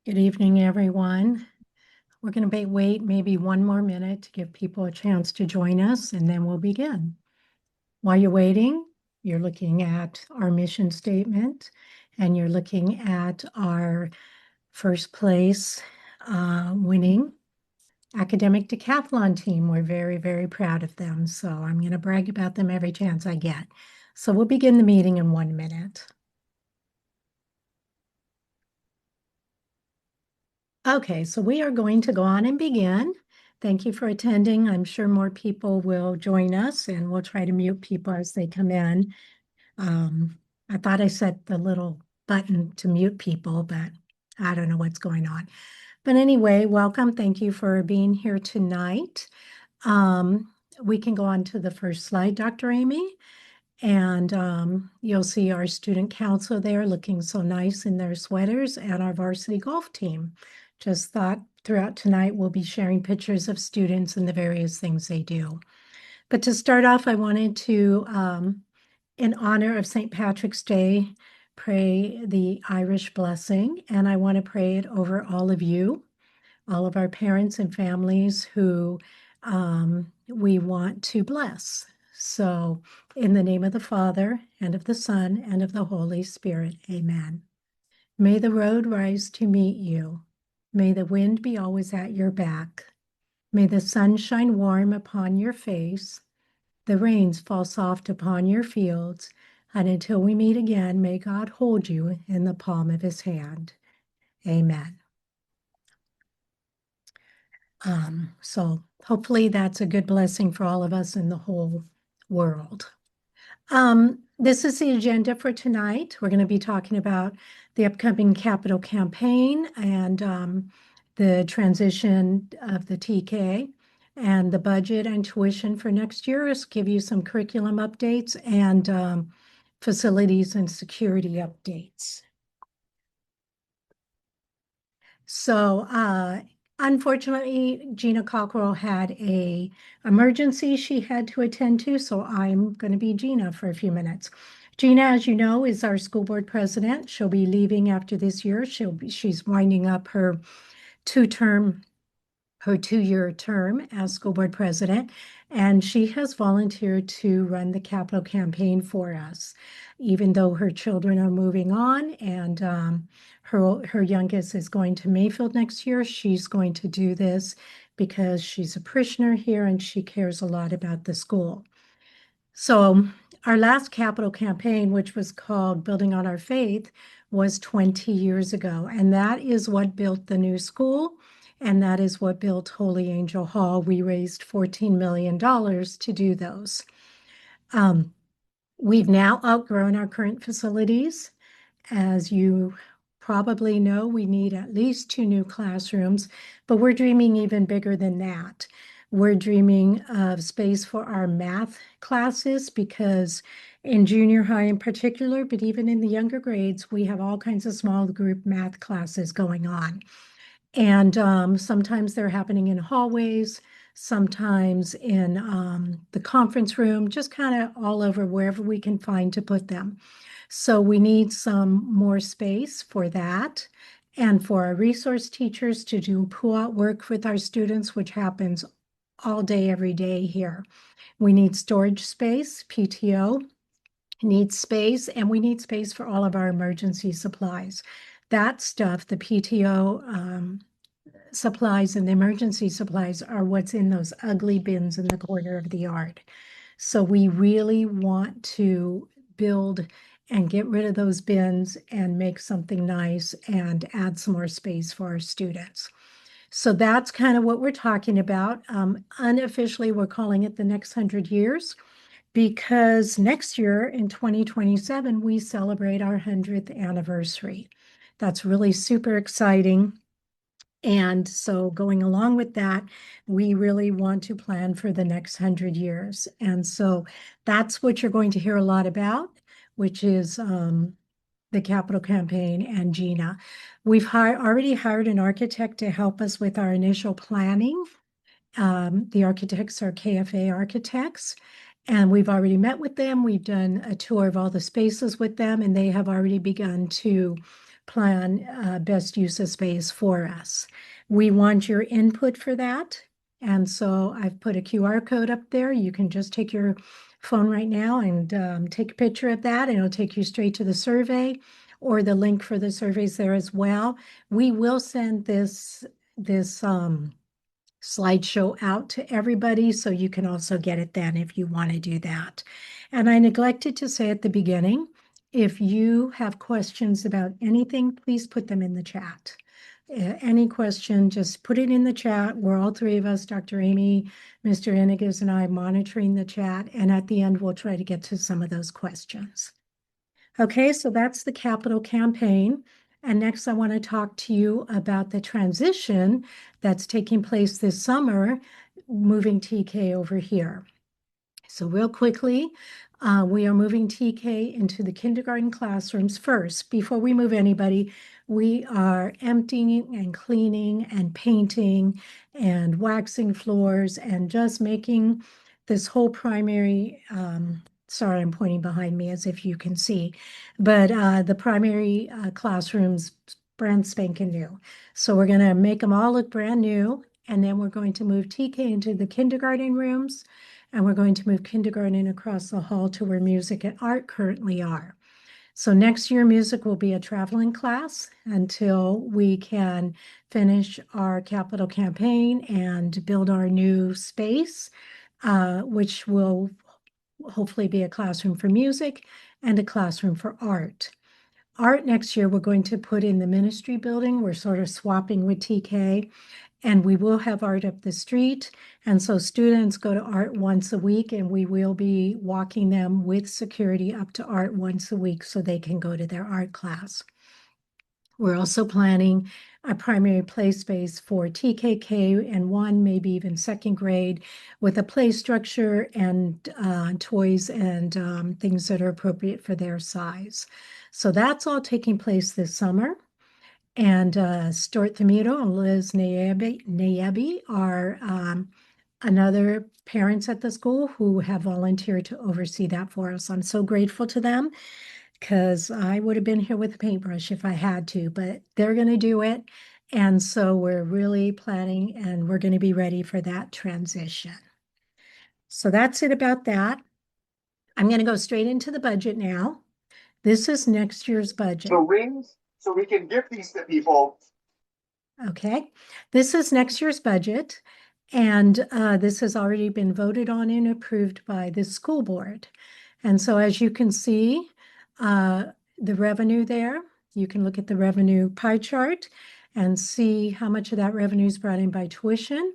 Good evening, everyone. We're going to wait maybe one more minute to give people a chance to join us, and then we'll begin. While you're waiting, you're looking at our mission statement, and you're looking at our first place winning academic decathlon team. We're very, very proud of them, so I'm going to brag about them every chance I get. So we'll begin the meeting in 1 minute. Okay, so we are going to go on and begin. Thank you for attending. I'm sure more people will join us, and we'll try to mute people as they come in. I thought I set the little button to mute people, but I don't know what's going on. But anyway, welcome. Thank you for being here tonight. We can go on to the first slide, Dr. Amy. And you'll see our student council there looking so nice in their sweaters, and our varsity golf team. Just thought throughout tonight we'll be sharing pictures of students and the various things they do. But to start off, I wanted to, in honor of St. Patrick's Day, pray the Irish blessing, and I want to pray it over all of you, all of our parents and families who we want to bless. So, in the name of the Father, and of the Son, and of the Holy Spirit, amen. May the road rise to meet you. May the wind be always at your back. May the sun shine warm upon your face. The rains fall soft upon your fields. And until we meet again, may God hold you in the palm of his hand. Amen. So hopefully that's a good blessing for all of us in the whole world. This is the agenda for tonight. We're going to be talking about the upcoming capital campaign and the transition of the TK and the budget and tuition for next year. Is give you some curriculum updates and facilities and security updates. So unfortunately, Gina Cockrell had an emergency she had to attend to, so I'm going to be Gina for a few minutes. Gina, as you know, is our school board president. She'll be leaving after this year. She's winding up her two-year term as school board president, and she has volunteered to run the capital campaign for us, even though her children are moving on and her youngest is going to Mayfield next year. She's going to do this because she's a parishioner here and she cares a lot about the school. So our last capital campaign, which was called Building on Our Faith, was 20 years ago. And that is what built the new school. And that is what built Holy Angel Hall. We raised $14 million to do those. We've now outgrown our current facilities. As you probably know, we need at least 2 new classrooms, but we're dreaming even bigger than that. We're dreaming of space for our math classes because in junior high in particular, but even in the younger grades, we have all kinds of small group math classes going on. And sometimes they're happening in hallways, sometimes in the conference room, just kind of all over wherever we can find to put them. So we need some more space for that and for our resource teachers to do pull-out work with our students, which happens all day, every day here. We need storage space, PTO needs space, and we need space for all of our emergency supplies. That stuff, the PTO supplies and the emergency supplies are what's in those ugly bins in the corner of the yard. So we really want to build and get rid of those bins and make something nice and add some more space for our students. So that's kind of what we're talking about. Unofficially, we're calling it the next 100 years because next year in 2027, we celebrate our 100th anniversary. That's really super exciting. And so going along with that, we really want to plan for the next 100 years. And so that's what you're going to hear a lot about, which is the capital campaign and Gina. We've already hired an architect to help us with our initial planning. The architects are KFA architects, and we've already met with them. We've done a tour of all the spaces with them, and they have already begun to plan best use of space for us. We want your input for that. And so I've put a QR code up there. You can just take your phone right now and take a picture of that, and it'll take you straight to the survey, or the link for the surveys there as well. We will send this slideshow out to everybody, so you can also get it then if you want to do that. And I neglected to say at the beginning, if you have questions about anything, please put them in the chat. Any question, just put it in the chat. We're all three of us, Dr. Amy, Mr. Inigas, and I, monitoring the chat. And at the end, we'll try to get to some of those questions. Okay, so that's the capital campaign. And next, I want to talk to you about the transition that's taking place this summer, moving TK over here. So real quickly, we are moving TK into the kindergarten classrooms first. Before we move anybody, we are emptying and cleaning and painting and waxing floors and just making this whole primary, sorry, I'm pointing behind me as if you can see, but the primary classrooms brand spanking new. So we're going to make them all look brand new, and then we're going to move TK into the kindergarten rooms, and we're going to move kindergarten across the hall to where music and art currently are. So next year, music will be a traveling class until we can finish our capital campaign and build our new space, which will hopefully be a classroom for music and a classroom for art. Art next year, we're going to put in the ministry building. We're sort of swapping with TK, and we will have art up the street. And so students go to art once a week, and we will be walking them with security up to art once a week so they can go to their art class. We're also planning a primary play space for TKK and one, maybe even second grade, with a play structure and toys and things that are appropriate for their size. So that's all taking place this summer. And Stuart Thamito and Liz Nayabi are another parents at the school who have volunteered to oversee that for us. I'm so grateful to them, because I would have been here with a paintbrush if I had to, but they're going to do it. And so we're really planning, and we're going to be ready for that transition. So that's it about that. I'm going to go straight into the budget now. This is next year's budget. The rings, so we can give these to people. Okay, this is next year's budget, and this has already been voted on and approved by the school board. And so as you can see, the revenue there, you can look at the revenue pie chart and see how much of that revenue is brought in by tuition.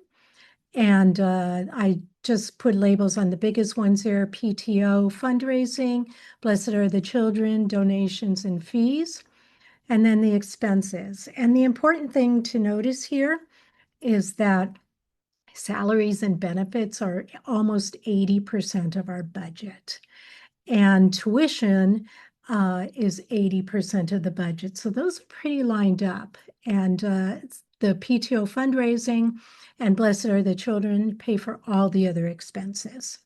And I just put labels on the biggest ones there: PTO, fundraising, Blessed Are the Children, donations and fees, and then the expenses. And the important thing to notice here is that salaries and benefits are almost 80% of our budget. And tuition is 80% of the budget. So those are pretty lined up. And the PTO fundraising and Blessed Are the Children pay for all the other expenses.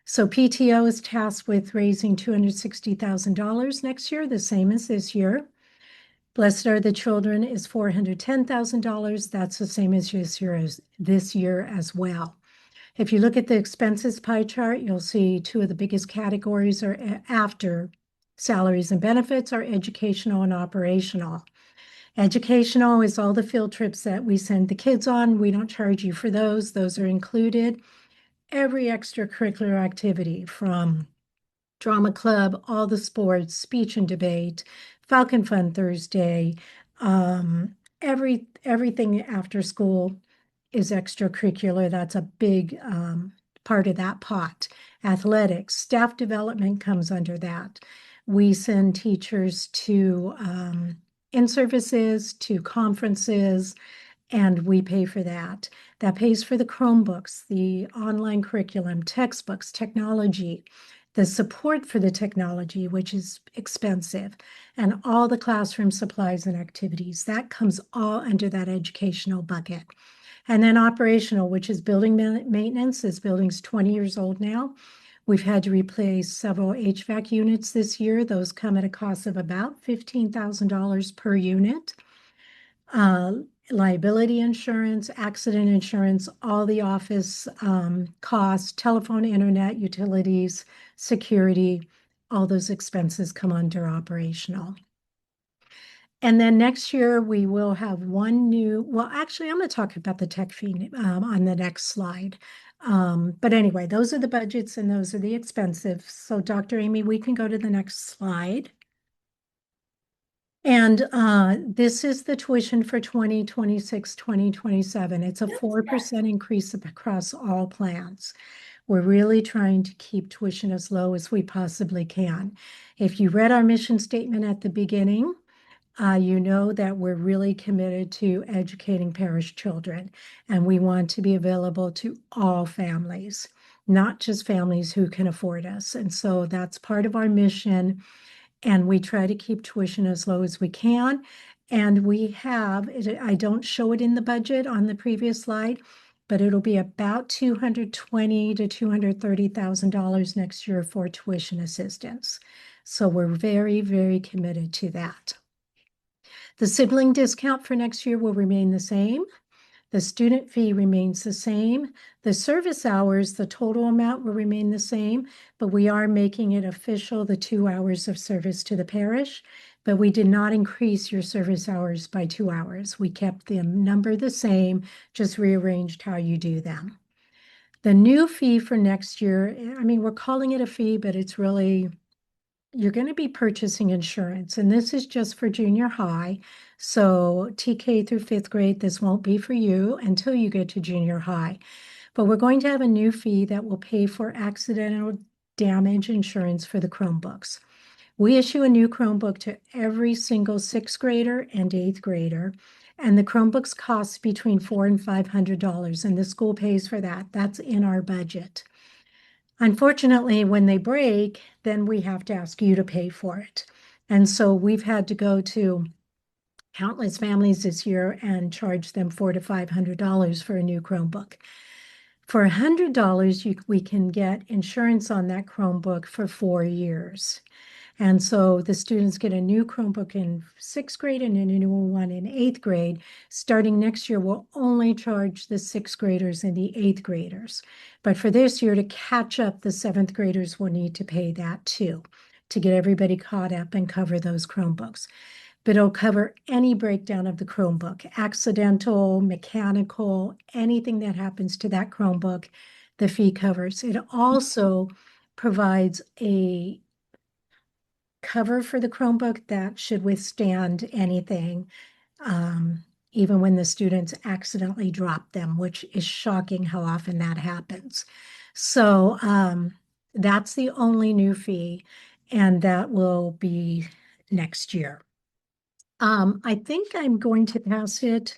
So PTO is tasked with raising $260,000 next year, the same as this year. Blessed Are the Children is $410,000. That's the same as this year as well. If you look at the expenses pie chart, you'll see two of the biggest categories are after salaries and benefits are educational and operational. Educational is all the field trips that we send the kids on. We don't charge you for those. Those are included. Every extracurricular activity, from drama club, all the sports, speech and debate, Falcon Fun Thursday, everything after school is extracurricular. That's a big part of that pot. Athletics, staff development comes under that. We send teachers to in-services, to conferences, and we pay for that. That pays for the Chromebooks, the online curriculum, textbooks, technology, the support for the technology, which is expensive, and all the classroom supplies and activities. That comes all under that educational bucket. And then operational, which is building maintenance. This building's 20 years old now. We've had to replace several HVAC units this year. Those come at a cost of about $15,000 per unit. Uh, Liability insurance, accident insurance, all the office costs, telephone, internet, utilities, security, all those expenses come under operational. And then next year we will have one new, well, actually, I'm going to talk about the tech fee on the next slide. But anyway, those are the budgets and those are the expenses. So Dr. Amy, we can go to the next slide. And this is the tuition for 2026, 2027. It's a 4% increase across all plans. We're really trying to keep tuition as low as we possibly can. If you read our mission statement at the beginning, you know that we're really committed to educating parish children, and we want to be available to all families, not just families who can afford us. And so that's part of our mission. And we try to keep tuition as low as we can. And we have, I don't show it in the budget on the previous slide, but it'll be about $220,000 to $230,000 next year for tuition assistance. So we're very, very committed to that. The sibling discount for next year will remain the same. The student fee remains the same. The service hours, the total amount will remain the same, but we are making it official, the 2 hours of service to the parish. But we did not increase your service hours by 2 hours. We kept the number the same, just rearranged how you do them. The new fee for next year, I mean, we're calling it a fee, but it's really, you're going to be purchasing insurance, and this is just for junior high. So TK through 5th grade, this won't be for you until you get to junior high. But we're going to have a new fee that will pay for accidental damage insurance for the Chromebooks. We issue a new Chromebook to every single 6th grader and 8th grader, and the Chromebooks cost between $400 and $500, and the school pays for that. That's in our budget. Unfortunately, when they break, then we have to ask you to pay for it. And so we've had to go to countless families this year and charge them $400 to $500 for a new Chromebook. For $100, we can get insurance on that Chromebook for 4 years. And so the students get a new Chromebook in 6th grade and a new one in 8th grade. Starting next year, we'll only charge the 6th graders and the 8th graders. But for this year, to catch up, the 7th graders will need to pay that too, to get everybody caught up and cover those Chromebooks. But it'll cover any breakdown of the Chromebook, accidental, mechanical, anything that happens to that Chromebook, the fee covers. It also provides a cover for the Chromebook that should withstand anything, even when the students accidentally drop them, which is shocking how often that happens. So that's the only new fee, and that will be next year. I think I'm going to pass it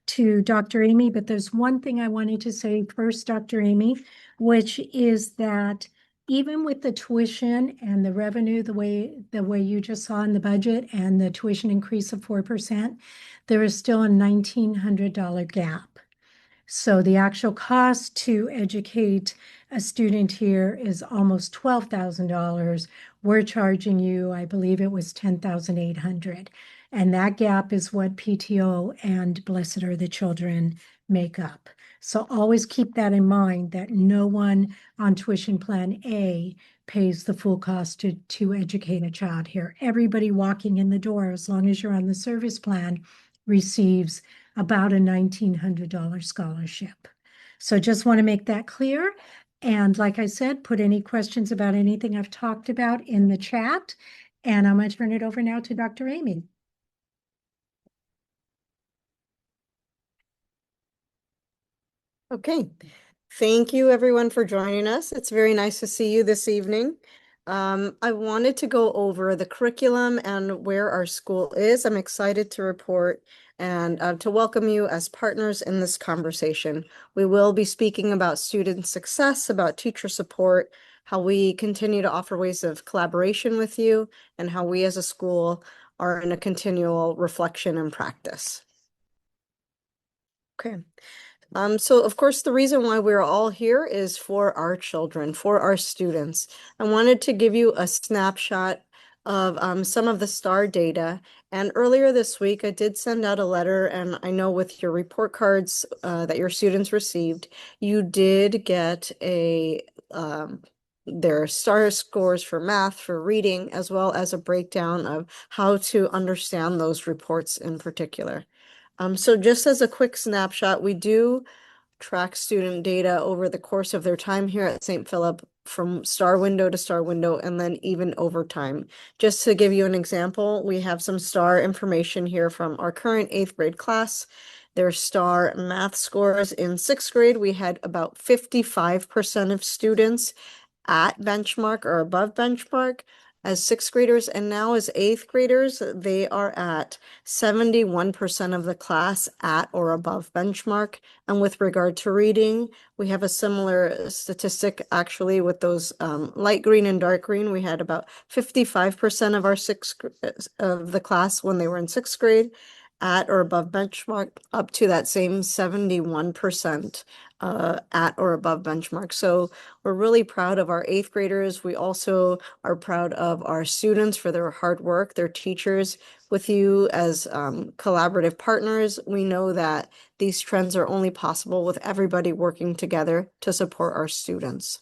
to Dr. Amy, but there's one thing I wanted to say first, Dr. Amy, which is that even with the tuition and the revenue, the way you just saw in the budget and the tuition increase of 4%, there is still a $1,900 gap. So the actual cost to educate a student here is almost $12,000. We're charging you, I believe it was $10,800. And that gap is what PTO and Blessed Are the Children make up. So always keep that in mind, that no one on tuition plan A pays the full cost to educate a child here. Everybody walking in the door, as long as you're on the service plan, receives about a $1,900 scholarship. So just want to make that clear. And like I said, put any questions about anything I've talked about in the chat. And I'm going to turn it over now to Dr. Amy. Okay, thank you everyone for joining us. It's very nice to see you this evening. I wanted to go over the curriculum and where our school is. I'm excited to report and to welcome you as partners in this conversation. We will be speaking about student success, about teacher support, how we continue to offer ways of collaboration with you, and how we as a school are in a continual reflection and practice. Okay. So of course, the reason why we're all here is for our children, for our students. I wanted to give you a snapshot of some of the STAR data. And earlier this week, I did send out a letter, and I know with your report cards that your students received, you did get their STAR scores for math, for reading, as well as a breakdown of how to understand those reports in particular. So just as a quick snapshot, we do track student data over the course of their time here at St. Philip from star window to star window and then even over time. Just to give you an example, we have some star information here from our current 8th grade class. Their star math scores in 6th grade, we had about 55% of students at benchmark or above benchmark as 6th graders, and now as 8th graders, they are at 71% of the class at or above benchmark. And with regard to reading, we have a similar statistic actually with those light green and dark green. We had about 55% of our of the class when they were in 6th grade at or above benchmark, up to that same 71% at or above benchmark. So we're really proud of our 8th graders. We also are proud of our students for their hard work, their teachers. With you as collaborative partners, we know that these trends are only possible with everybody working together to support our students.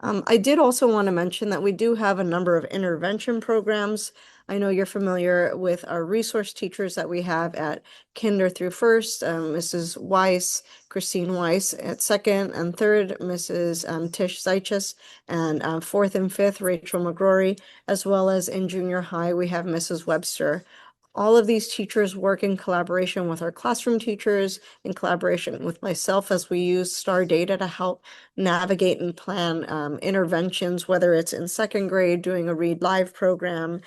I did also want to mention that we do have a number of intervention programs. I know you're familiar with our resource teachers that we have at kinder through first, Mrs. Weiss, Christine Weiss at second and third, Mrs. Tish Zeichus, and fourth and fifth, Rachel McGrory, as well as in junior high, we have Mrs. Webster. All of these teachers work in collaboration with our classroom teachers, in collaboration with myself as we use STAR data to help navigate and plan interventions, whether it's in 2nd grade doing a Read Live program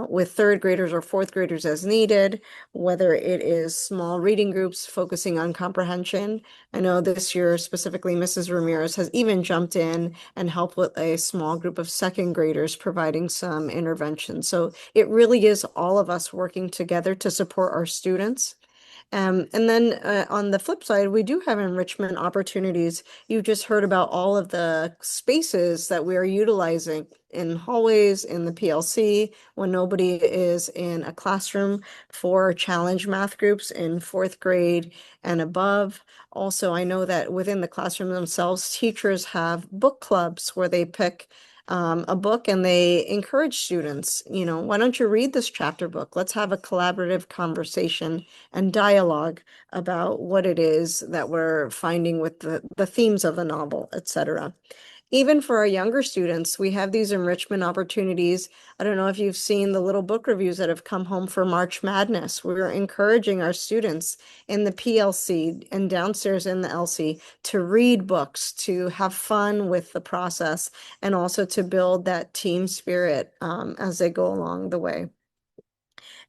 with 3rd graders or 4th graders as needed, whether it is small reading groups focusing on comprehension. I know this year specifically Mrs. Ramirez has even jumped in and helped with a small group of 2nd graders providing some intervention. So it really is all of us working together to support our students. And then on the flip side, we do have enrichment opportunities. You just heard about all of the spaces that we are utilizing in hallways, in the PLC, when nobody is in a classroom for challenge math groups in 4th grade and above. Also, I know that within the classroom themselves, teachers have book clubs where they pick a book and they encourage students, why don't you read this chapter book? Let's have a collaborative conversation and dialogue about what it is that we're finding with the themes of the novel, etc. Even for our younger students, we have these enrichment opportunities. I don't know if you've seen the little book reviews that have come home for March Madness. We're encouraging our students in the PLC and downstairs in the LC to read books, to have fun with the process, and also to build that team spirit as they go along the way.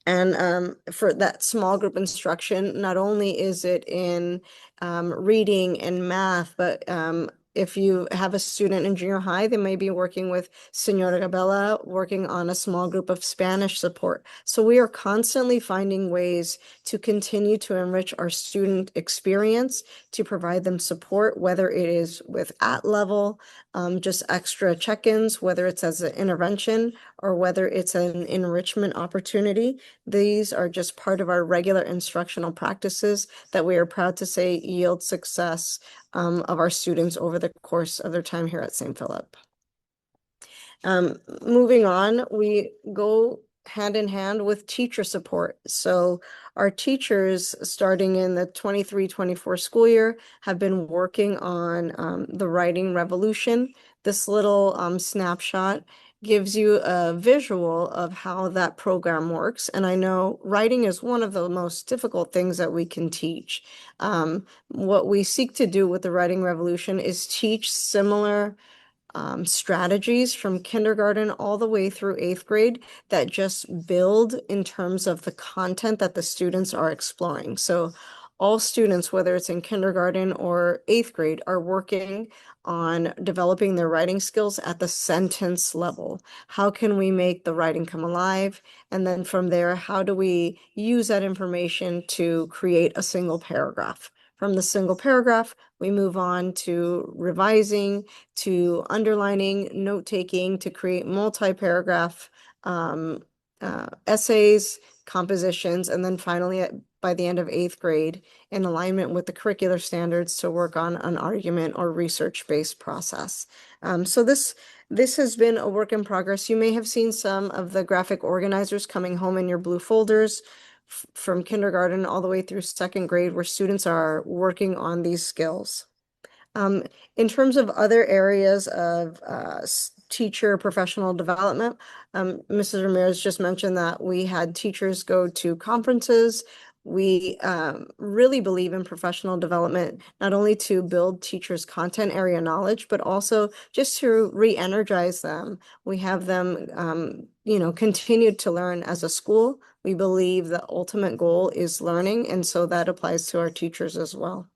And for that small group instruction, not only is it in reading and math, but if you have a student in junior high, they may be working with Senora Gabella, working on a small group of Spanish support. So we are constantly finding ways to continue to enrich our student experience, to provide them support, whether it is with at-level, just extra check-ins, whether it's as an intervention or whether it's an enrichment opportunity. These are just part of our regular instructional practices that we are proud to say yield success of our students over the course of their time here at St. Philip. Moving on, we go hand in hand with teacher support. So our teachers, starting in the 23-24 school year, have been working on the writing revolution. This little snapshot gives you a visual of how that program works. And I know writing is one of the most difficult things that we can teach. What we seek to do with the writing revolution is teach similar strategies from kindergarten all the way through 8th grade that just build in terms of the content that the students are exploring. So all students, whether it's in kindergarten or 8th grade, are working on developing their writing skills at the sentence level. How can we make the writing come alive? And then from there, how do we use that information to create a single paragraph? From the single paragraph, we move on to revising, to underlining, note-taking, to create multi-paragraph essays, compositions, and then finally, by the end of 8th grade, in alignment with the curricular standards, to work on an argument or research-based process. So this has been a work in progress. You may have seen some of the graphic organizers coming home in your blue folders from kindergarten all the way through 2nd grade, where students are working on these skills. In terms of other areas of teacher professional development, Mrs. Ramirez just mentioned that we had teachers go to conferences. We really believe in professional development, not only to build teachers' content area knowledge, but also just to re-energize them. We have them, continue to learn as a school. We believe the ultimate goal is learning, and so that applies to our teachers as well.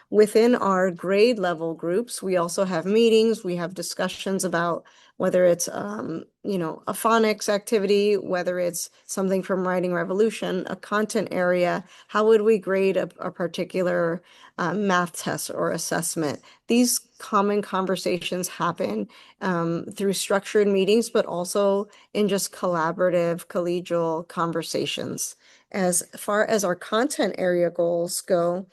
Within our grade level groups, we also have meetings, we have discussions about whether it's, a phonics activity, whether it's something from Writing Revolution, a content area, how would we grade a particular math test or assessment? These common conversations happen through structured meetings, but also in just collaborative, collegial conversations. As far as our content area goals go,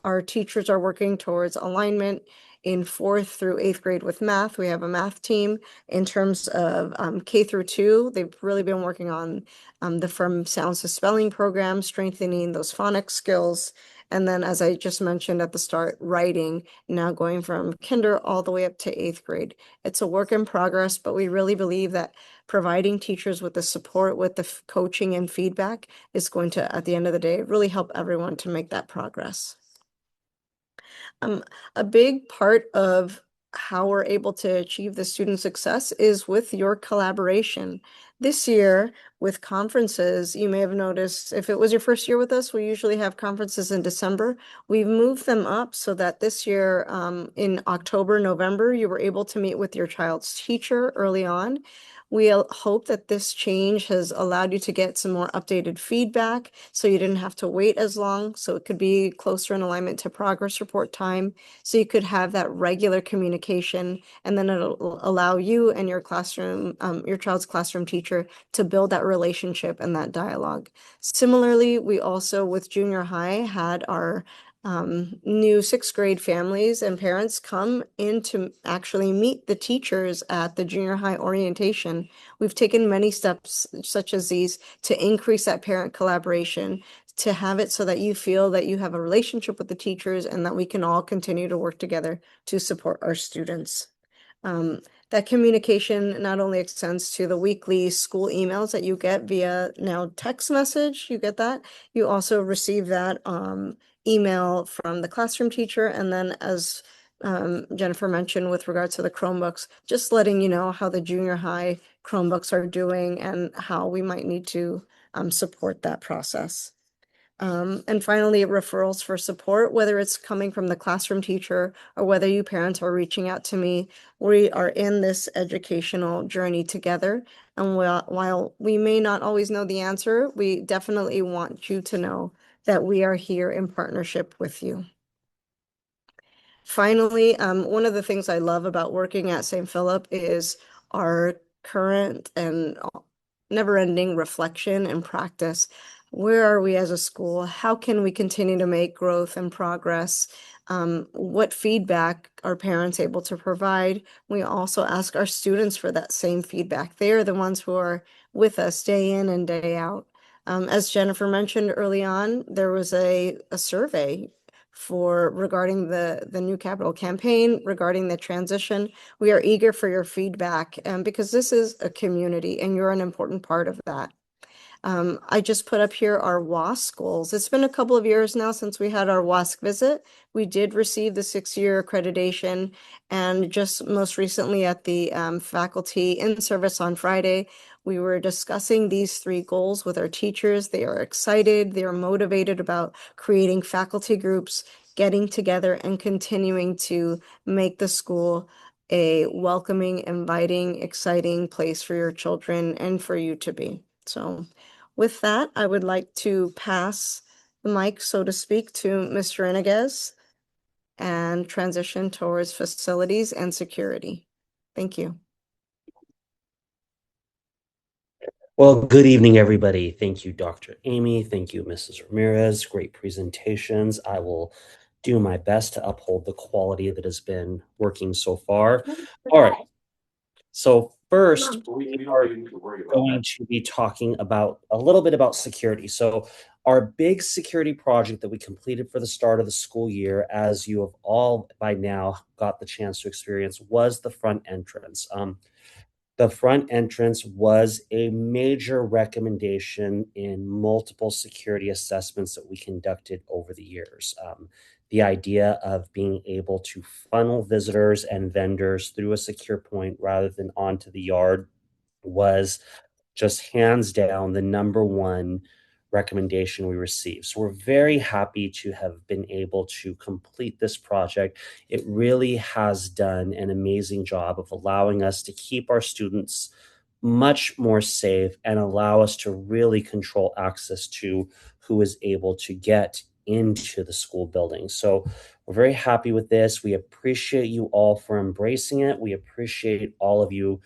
our teachers are working towards alignment in 4th through 8th grade with math. We have a math team. In terms of K through 2, they've really been working on the From Sounds to Spelling program, strengthening those phonics skills. And then, as I just mentioned at the start, writing, now going from kinder all the way up to 8th grade. It's a work in progress, but we really believe that providing teachers with the support, with the coaching and feedback is going to, at the end of the day, really help everyone to make that progress. A big part of how we're able to achieve the student success is with your collaboration. This year, with conferences, you may have noticed, if it was your first year with us, we usually have conferences in December. We've moved them up so that this year, in October, November, you were able to meet with your child's teacher early on. We hope that this change has allowed you to get some more updated feedback, so you didn't have to wait as long, so it could be closer in alignment to progress report time, so you could have that regular communication, and then it'll allow you and your classroom, your child's classroom teacher, to build that relationship and that dialogue. Similarly, we also, with junior high, had our new 6th grade families and parents come in to actually meet the teachers at the junior high orientation. We've taken many steps such as these to increase that parent collaboration, to have it so that you feel that you have a relationship with the teachers and that we can all continue to work together to support our students. That communication not only extends to the weekly school emails that you get via now text message, you get that. You also receive that email from the classroom teacher. And then, as Jennifer mentioned with regards to the Chromebooks, just letting you know how the junior high Chromebooks are doing and how we might need to support that process. And finally, referrals for support, whether it's coming from the classroom teacher or whether you parents are reaching out to me. We are in this educational journey together. And while we may not always know the answer, we definitely want you to know that we are here in partnership with you. Finally, one of the things I love about working at St. Philip is our current and never-ending reflection and practice. Where are we as a school? How can we continue to make growth and progress? What feedback are parents able to provide? We also ask our students for that same feedback. They are the ones who are with us day in and day out. As Jennifer mentioned early on, there was a survey regarding the new capital campaign, regarding the transition. We are eager for your feedback, because this is a community and you're an important part of that. I just put up here our WASC goals. It's been a couple of years now since we had our WASC visit. We did receive the 6-year accreditation, and just most recently at the faculty in service on Friday, we were discussing these 3 goals with our teachers. They are excited, they are motivated about creating faculty groups, getting together and continuing to make the school a welcoming, inviting, exciting place for your children and for you to be. So with that, I would like to pass the mic, so to speak, to Mr. Iniguez and transition towards facilities and security. Thank you. Well, good evening, everybody. Thank you, Dr. Amy. Thank you, Mrs. Ramirez. Great presentations. I will do my best to uphold the quality that has been working so far. All right. So first, we are going to be talking about a little bit about security. So our big security project that we completed for the start of the school year, as you have all by now got the chance to experience, was the front entrance. The front entrance was a major recommendation in multiple security assessments that we conducted over the years. The idea of being able to funnel visitors and vendors through a secure point rather than onto the yard was just hands down the number one recommendation we received. So we're very happy to have been able to complete this project. It really has done an amazing job of allowing us to keep our students much more safe and allow us to really control access to who is able to get into the school building. So we're very happy with this. We appreciate you all for embracing it. We appreciate all of you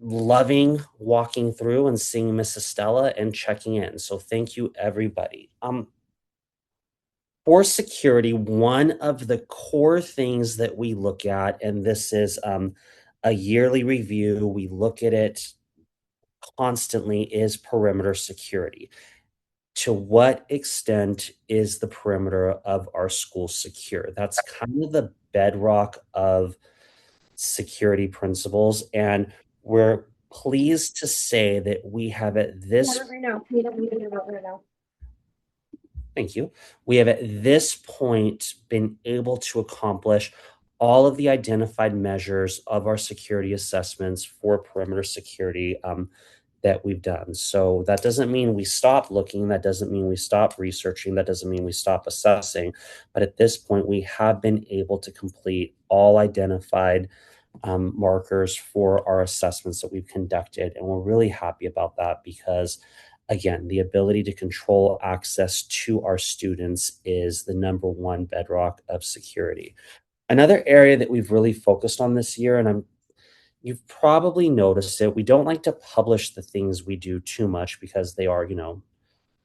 loving walking through and seeing Miss Estella and checking in. So thank you, everybody. For security, one of the core things that we look at, and this is a yearly review, we look at it constantly, is perimeter security. To what extent is the perimeter of our school secure? That's kind of the bedrock of security principles, and we're pleased to say that we have at this thank you. We have at this point been able to accomplish all of the identified measures of our security assessments for perimeter security that we've done. So that doesn't mean we stop looking, that doesn't mean we stop researching, that doesn't mean we stop assessing, but at this point we have been able to complete all identified markers for our assessments that we've conducted. And we're really happy about that because, again, the ability to control access to our students is the number one bedrock of security. Another area that we've really focused on this year, and you've probably noticed it, we don't like to publish the things we do too much because they are,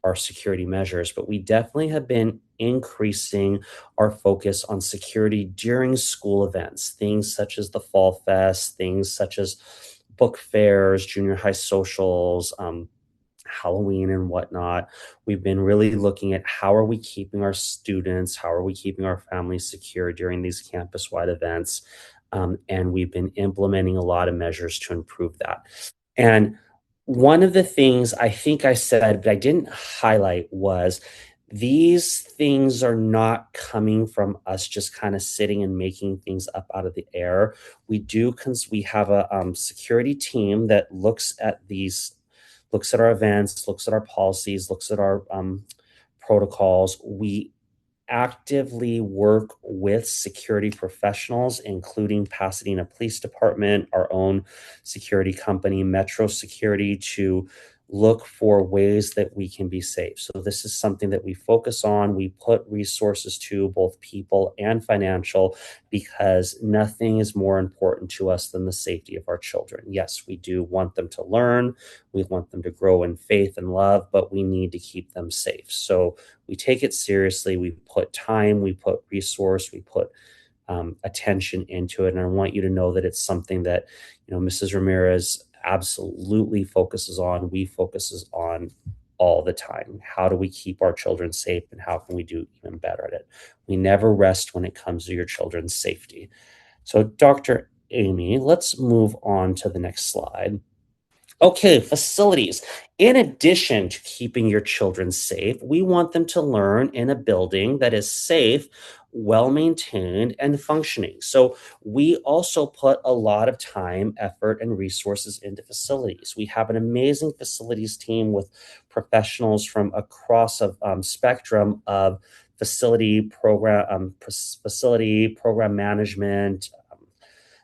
our security measures, but we definitely have been increasing our focus on security during school events, things such as the Fall Fest, things such as book fairs, junior high socials, Halloween and whatnot. We've been really looking at how are we keeping our students, how are we keeping our families secure during these campus-wide events, and we've been implementing a lot of measures to improve that. And one of the things I think I said, but I didn't highlight was these things are not coming from us just kind of sitting and making things up out of the air. We have a security team that looks at our events, looks at our policies, looks at our protocols. We actively work with security professionals, including Pasadena Police Department, our own security company, Metro Security, to look for ways that we can be safe. So this is something that we focus on. We put resources to, both people and financial, because nothing is more important to us than the safety of our children. Yes, we do want them to learn. We want them to grow in faith and love, but we need to keep them safe. So we take it seriously. We put time, we put resource, we put attention into it. And I want you to know that it's something that, Mrs. Ramirez absolutely focuses on. We focuses on all the time. How do we keep our children safe, and how can we do even better at it? We never rest when it comes to your children's safety. So Dr. Amy, let's move on to the next slide. Okay, facilities. In addition to keeping your children safe, we want them to learn in a building that is safe, well-maintained, and functioning. So we also put a lot of time, effort, and resources into facilities. We have an amazing facilities team with professionals from across a spectrum of facility program management,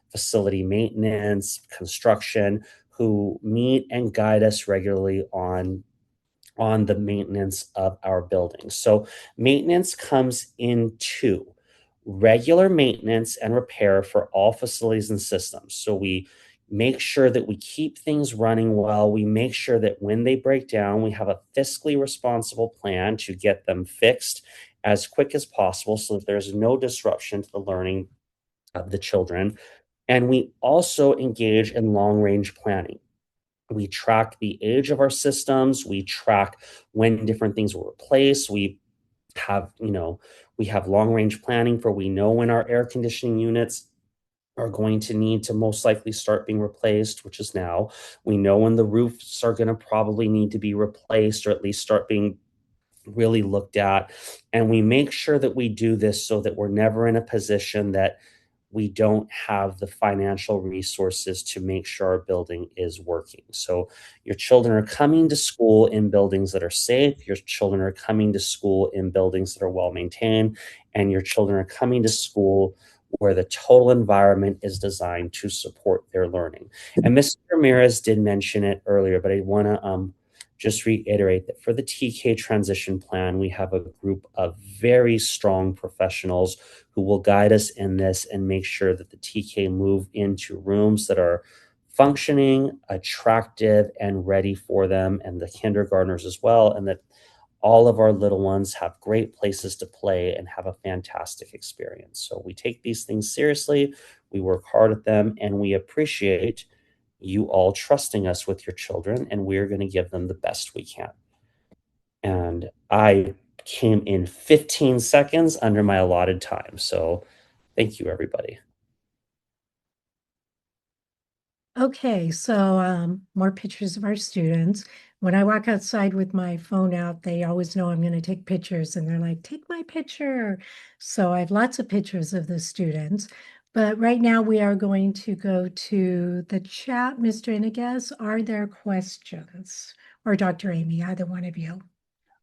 facility maintenance, construction, who meet and guide us regularly on on the maintenance of our buildings. So maintenance comes in two: regular maintenance and repair for all facilities and systems. So we make sure that we keep things running well. We make sure that when they break down, we have a fiscally responsible plan to get them fixed as quick as possible so that there's no disruption to the learning of the children. And we also engage in long range planning. We track the age of our systems. We track when different things were replaced. Have, you know, we have long range planning for we know when our air conditioning units are going to need to most likely start being replaced, which is now. We know when the roofs are going to probably need to be replaced or at least start being really looked at. And we make sure that we do this so that we're never in a position that we don't have the financial resources to make sure our building is working. So your children are coming to school in buildings that are safe, your children are coming to school in buildings that are well maintained, and your children are coming to school where the total environment is designed to support their learning. And Mr. Ramirez did mention it earlier, but I want to just reiterate that for the TK transition plan, we have a group of very strong professionals who will guide us in this and make sure that the TK move into rooms that are functioning, attractive, and ready for them, and the kindergartners as well, and that all of our little ones have great places to play and have a fantastic experience. So we take these things seriously, we work hard at them, and we appreciate you all trusting us with your children, and we're going to give them the best we can. And I came in 15 seconds under my allotted time. So thank you, everybody. Okay, so more pictures of our students. When I walk outside with my phone out, they always know I'm going to take pictures and they're like, take my picture. So I have lots of pictures of the students. But right now we are going to go to the chat. Mr. Iniguez, are there questions? Or Dr. Amy, either one of you?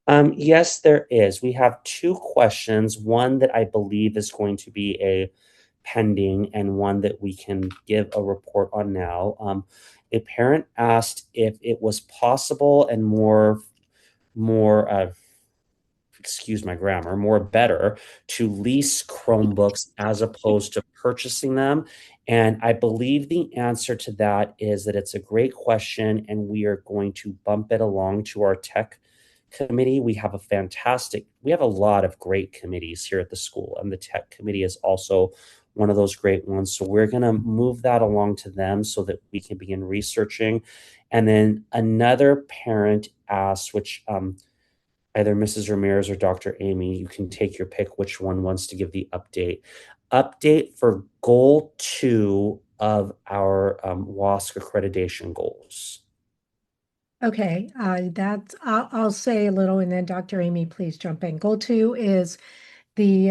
Yes, there is. We have two questions. One that I believe is going to be a pending, and one that we can give a report on now. A parent asked if it was possible and more excuse my grammar, more better to lease Chromebooks as opposed to purchasing them. And I believe the answer to that is that it's a great question, and we are going to bump it along to our tech committee. We have a lot of great committees here at the school, and the tech committee is also one of those great ones. So we're going to move that along to them so that we can begin researching. And then another parent asked, which either Mrs. Ramirez or Dr. Amy, you can take your pick which one wants to give the update. Update for goal 2 of our WASC accreditation goals. Okay, I'll say a little and then Dr. Amy, please jump in. Goal 2 is the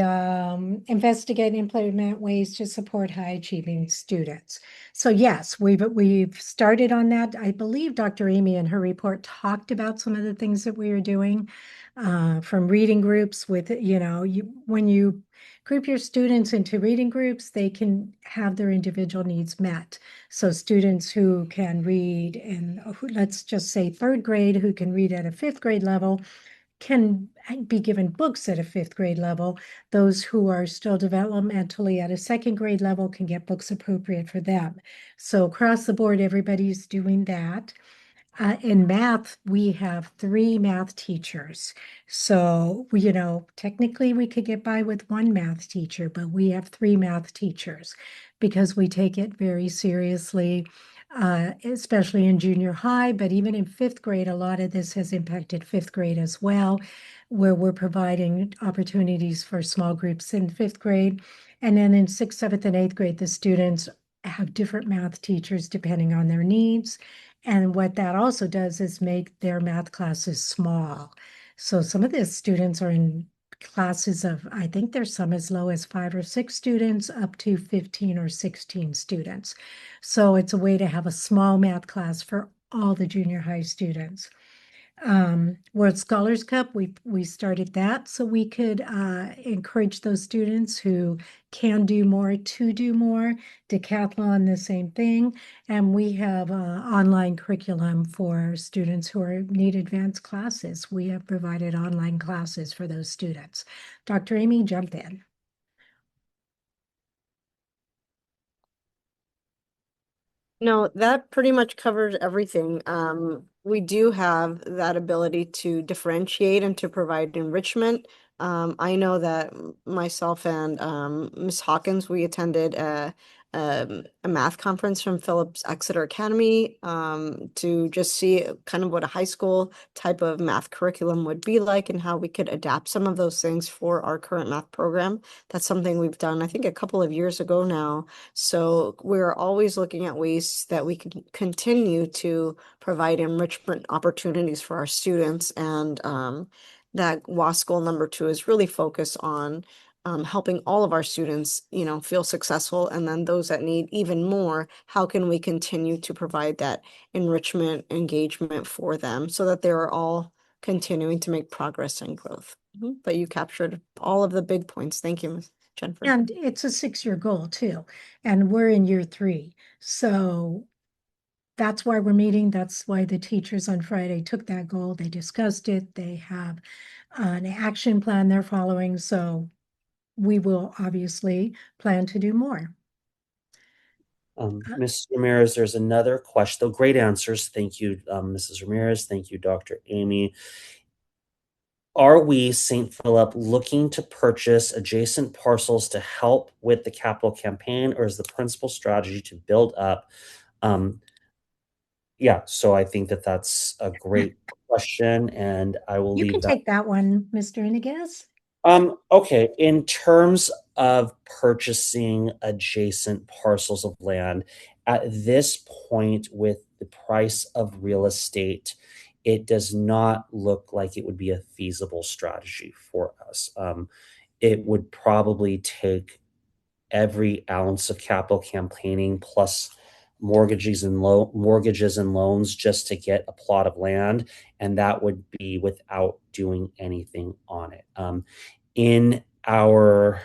investigate and implement ways to support high achieving students. So yes, we've started on that. I believe Dr. Amy in her report talked about some of the things that we are doing, from reading groups with, when you group your students into reading groups, they can have their individual needs met. So students who can read in, let's just say 3rd grade, who can read at a 5th grade level, can be given books at a 5th grade level. Those who are still developmentally at a 2nd grade level can get books appropriate for them. So across the board, everybody's doing that. In math, we have 3 math teachers. So, technically we could get by with 1 math teacher, but we have 3 math teachers because we take it very seriously, especially in junior high, but even in 5th grade, a lot of this has impacted 5th grade as well, where we're providing opportunities for small groups in 5th grade. And then in 6th, 7th, and 8th grade, the students have different math teachers depending on their needs. And what that also does is make their math classes small. So some of the students are in classes of, I think there's some as low as 5 or 6 students up to 15 or 16 students. So it's a way to have a small math class for all the junior high students. World Scholars Cup, we started that so we could encourage those students who can do more to do more. Decathlon, the same thing. And we have online curriculum for students who need advanced classes. We have provided online classes for those students. Dr. Amy, jump in. No, that pretty much covers everything. We do have that ability to differentiate and to provide enrichment. I know that myself and Miss Hawkins, we attended a math conference from Phillips Exeter Academy to just see kind of what a high school type of math curriculum would be like and how we could adapt some of those things for our current math program. That's something we've done, I think, a couple of years ago now. So we're always looking at ways that we can continue to provide enrichment opportunities for our students. And that WAS goal number 2 is really focused on helping all of our students, feel successful. And then those that need even more, how can we continue to provide that enrichment engagement for them so that they're all continuing to make progress and growth. But you captured all of the big points. Thank you, Ms. Jennifer. And it's a 6-year goal too. And we're in year 3. So that's why we're meeting. That's why the teachers on Friday took that goal. They discussed it. They have an action plan they're following. So we will obviously plan to do more. Mrs. Ramirez, there's another question. Though great answers. Thank you, Mrs. Ramirez. Thank you, Dr. Amy. Are we, St. Philip, looking to purchase adjacent parcels to help with the capital campaign, or is the principal strategy to build up? Yeah, so I think that that's a great question, and I will You leave can that. take that one, Mr. Iniguez. Okay, in terms of purchasing adjacent parcels of land, at this point with the price of real estate, it does not look like it would be a feasible strategy for us. It would probably take every ounce of capital campaigning plus mortgages and loans just to get a plot of land, and that would be without doing anything on it. In our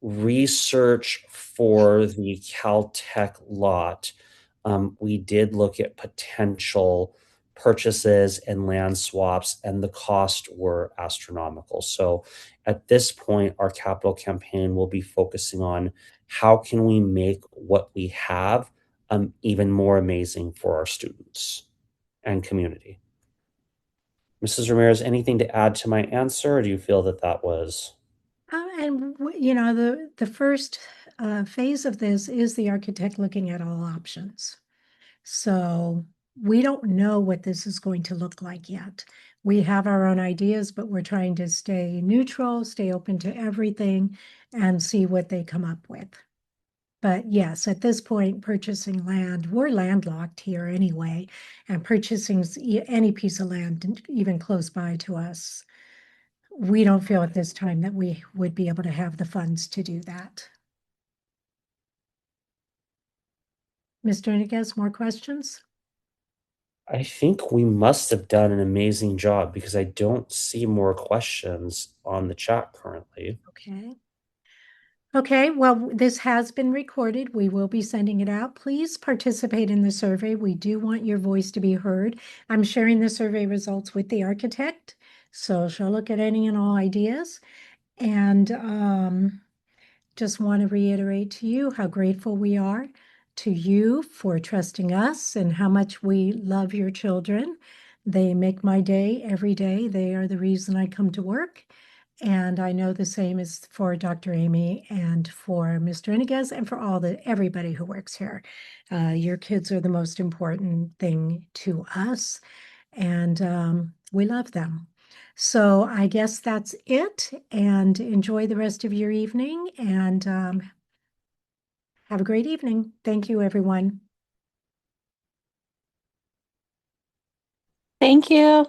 research for the Caltech lot, we did look at potential purchases and land swaps, and the cost were astronomical. So at this point, our capital campaign will be focusing on how can we make what we have even more amazing for our students and community. Mrs. Ramirez, anything to add to my answer, or do you feel that that was? The first phase of this is the architect looking at all options. So we don't know what this is going to look like yet. We have our own ideas, but we're trying to stay neutral, stay open to everything, and see what they come up with. But yes, at this point, purchasing land, we're landlocked here anyway, and purchasing any piece of land, even close by to us, we don't feel at this time that we would be able to have the funds to do that. Mr. Iniguez, more questions? I think we must have done an amazing job because I don't see more questions on the chat currently. Okay. Okay, well, this has been recorded. We will be sending it out. Please participate in the survey. We do want your voice to be heard. I'm sharing the survey results with the architect, so she'll look at any and all ideas. And just want to reiterate to you how grateful we are to you for trusting us and how much we love your children. They make my day every day. They are the reason I come to work. And I know the same is for Dr. Amy and for Mr. Iniguez and for everybody who works here. Your kids are the most important thing to us, and we love them. So I guess that's it, and enjoy the rest of your evening, and have a great evening. Thank you, everyone. Thank you.